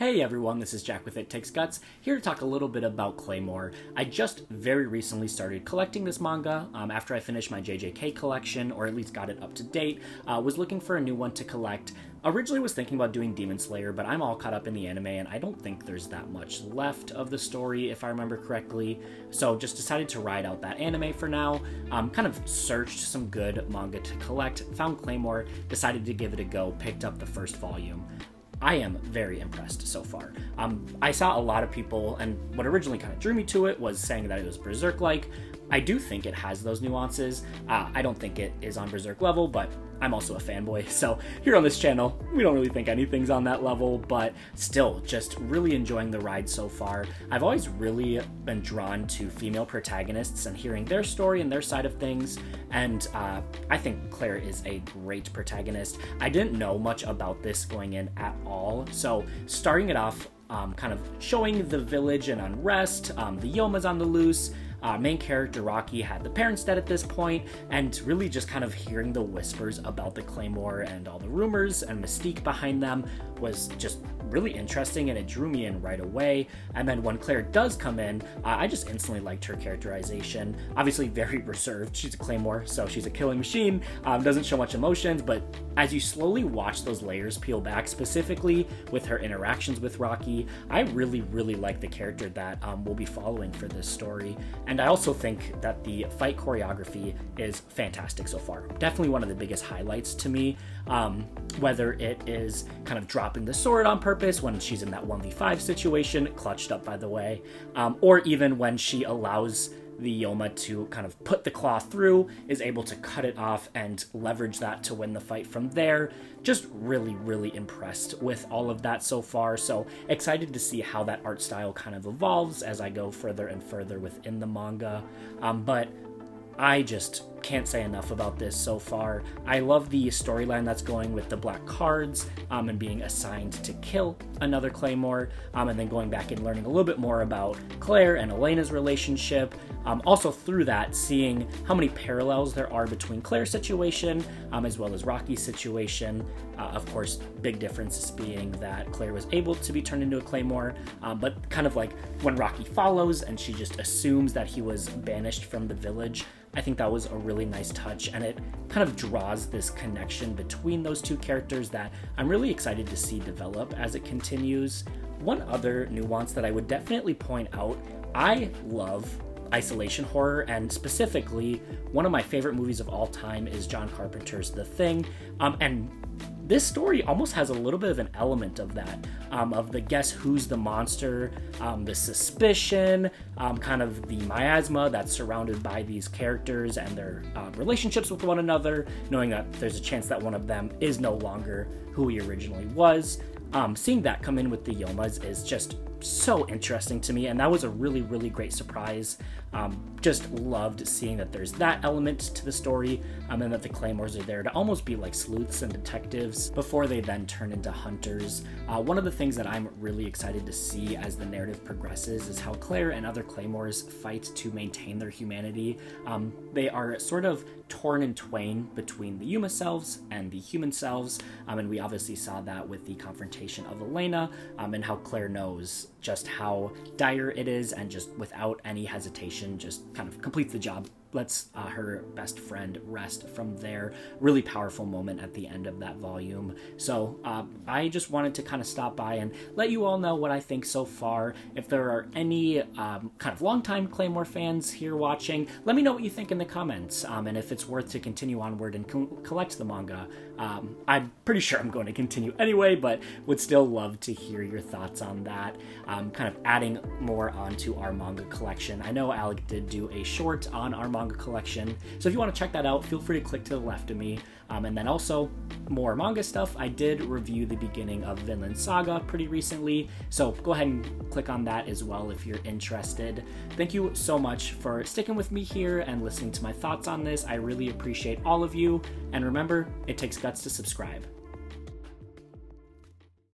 Hey everyone, this is Jack with It Takes Guts, here to talk a little bit about Claymore. I just very recently started collecting this manga after I finished my JJK collection, or at least got it up to date. Was looking for a new one to collect. Originally was thinking about doing Demon Slayer, but I'm all caught up in the anime and I don't think there's that much left of the story if I remember correctly. So just decided to ride out that anime for now. Kind of searched some good manga to collect, found Claymore, decided to give it a go, picked up the first volume. I am very impressed so far. I saw a lot of people, and what originally kind of drew me to it was saying that it was Berserk-like. I do think it has those nuances. I don't think it is on Berserk level, but I'm also a fanboy, so here on this channel, we don't really think anything's on that level, but still, just really enjoying the ride so far. I've always really been drawn to female protagonists and hearing their story and their side of things, and I think Claire is a great protagonist. I didn't know much about this going in at all, so starting it off kind of showing the village and unrest, the Yoma's on the loose. Main character Rocky had the parents dead at this point, and really just kind of hearing the whispers about the Claymore and all the rumors and mystique behind them was just really interesting, and it drew me in right away. And then when Claire does come in, I just instantly liked her characterization. Obviously very reserved, she's a Claymore, so she's a killing machine, doesn't show much emotions, but as you slowly watch those layers peel back, specifically with her interactions with Rocky, I really like the character that we'll be following for this story. And I also think that the fight choreography is fantastic so far. Definitely one of the biggest highlights to me, whether it is kind of dropping the sword on purpose when she's in that 1v5 situation, clutched up by the way, or even when she allows the Yoma to kind of put the claw through, is able to cut it off and leverage that to win the fight from there. Just really impressed with all of that so far, so excited to see how that art style kind of evolves as I go further and further within the manga. But I just can't say enough about this so far. I love the storyline that's going with the black cards and being assigned to kill another Claymore, and then going back and learning a little bit more about Claire and Elena's relationship. Also through that, seeing how many parallels there are between Claire's situation as well as Rocky's situation. Of course, big difference being that Claire was able to be turned into a Claymore, but kind of like when Rocky follows and she just assumes that he was banished from the village. I think that was a really nice touch, and it kind of draws this connection between those two characters that I'm really excited to see develop as it continues. One other nuance that I would definitely point out, I love isolation horror, and specifically one of my favorite movies of all time is John Carpenter's The Thing, and this story almost has a little bit of an element of that, of the guess who's the monster, the suspicion, kind of the miasma that's surrounded by these characters and their relationships with one another, knowing that there's a chance that one of them is no longer who he originally was. Seeing that come in with the Yomas is just so interesting to me, and that was a really great surprise. Just loved seeing that there's that element to the story, and that the Claymores are there to almost be like sleuths and detectives before they then turn into hunters. One of the things that I'm really excited to see as the narrative progresses is how Claire and other Claymores fight to maintain their humanity. They are sort of torn in twain between the Yuma selves and the human selves, and we obviously saw that with the confrontation of Elena, and how Claire knows just how dire it is, and just without any hesitation just kind of completes the job, lets her best friend rest from there. Really powerful moment at the end of that volume. So I just wanted to kind of stop by and let you all know what I think so far. If there are any kind of longtime Claymore fans here watching, let me know what you think in the comments, and if it's worth to continue onward and collect the manga. I'm pretty sure I'm going to continue anyway, but would still love to hear your thoughts on that. Kind of adding more onto our manga collection. I know Alec did do a short on our manga collection, so if you want to check that out, feel free to click to the left of me. And then also more manga stuff. I did review the beginning of Vinland Saga pretty recently, so go ahead and click on that as well if you're interested. Thank you so much for sticking with me here and listening to my thoughts on this. I really appreciate all of you, and remember, it takes guts to subscribe.